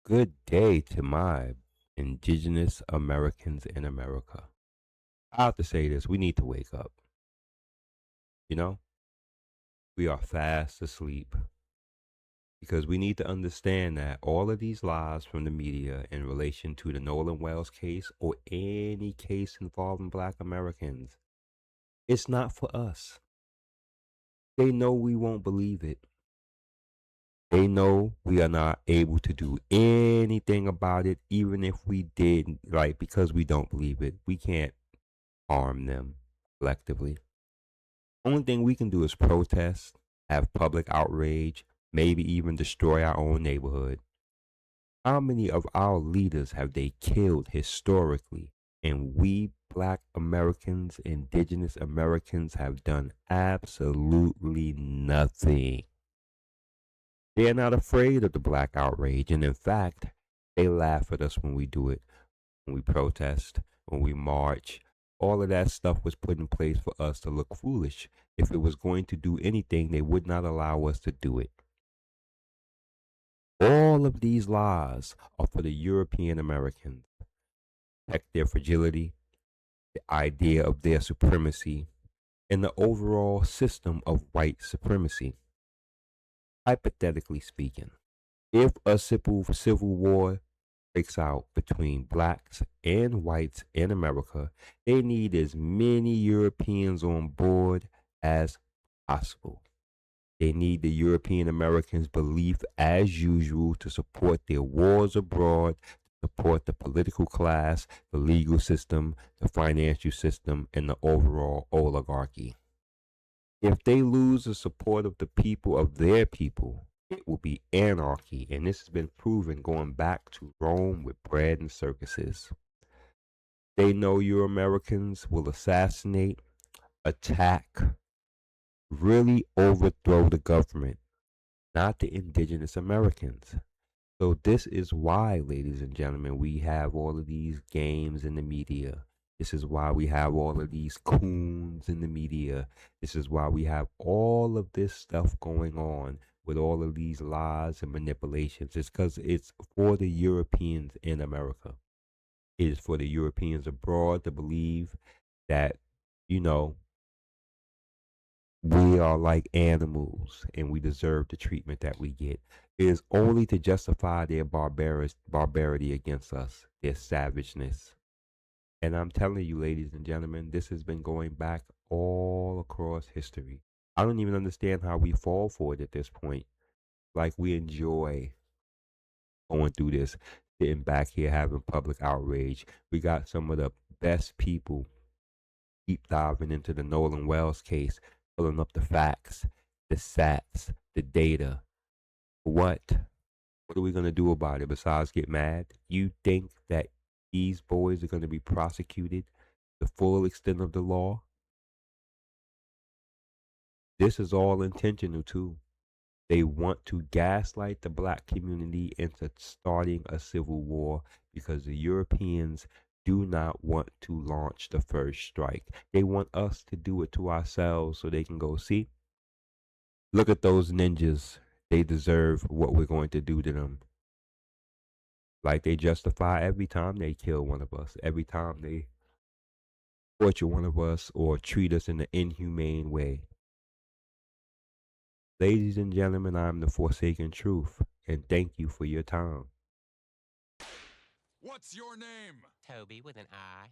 Good day to my indigenous Americans in America. I have to say this, we need to wake up. You know, we are fast asleep because we need to understand that all of these lies from the media in relation to the Nolan Wells case or any case involving black Americans, it's not for us. They know we won't believe it. They know we are not able to do anything about it, even if we did, like, because we don't believe it. We can't harm them collectively. Only thing we can do is protest, have public outrage, maybe even destroy our own neighborhood. How many of our leaders have they killed historically? And we black Americans, indigenous Americans have done absolutely nothing. They're not afraid of the black outrage. And in fact, they laugh at us when we do it, when we protest, when we march. All of that stuff was put in place for us to look foolish. If it was going to do anything, they would not allow us to do it. All of these laws are for the European Americans. Protect their fragility, the idea of their supremacy, and the overall system of white supremacy. Hypothetically speaking, if a civil war breaks out between blacks and whites in America, they need as many Europeans on board as possible. They need the European Americans' belief as usual to support their wars abroad, to support the political class, the legal system, the financial system, and the overall oligarchy. If they lose the support of the people of their people, it will be anarchy, and this has been proven going back to Rome with bread and circuses. They know you Americans will assassinate, attack, really overthrow the government, not the indigenous Americans. So this is why, ladies and gentlemen, we have all of these games in the media. This is why we have all of these coons in the media. This is why we have all of this stuff going on with all of these lies and manipulations. It's because it's for the Europeans in America. It is for the Europeans abroad to believe that, you know, we are like animals and we deserve the treatment that we get. It is only to justify their barbarity against us, their savageness. And I'm telling you, ladies and gentlemen, this has been going back all across history. I don't even understand how we fall for it at this point. Like, we enjoy going through this, sitting back here having public outrage. We got some of the best people deep diving into the Nolan Wells case, pulling up the facts, the sats, the data. What? What are we going to do about it besides get mad? You think that these boys are going to be prosecuted the full extent of the law? This is all intentional too. They want to gaslight the black community into starting a civil war because the Europeans do not want to launch the first strike. They want us to do it to ourselves so they can go, see, look at those ninjas. They deserve what we're going to do to them. Like, they justify every time they kill one of us, every time they torture one of us or treat us in an inhumane way. Ladies and gentlemen, I'm the Forsaken Truth, and thank you for your time. What's your name? Toby with an I.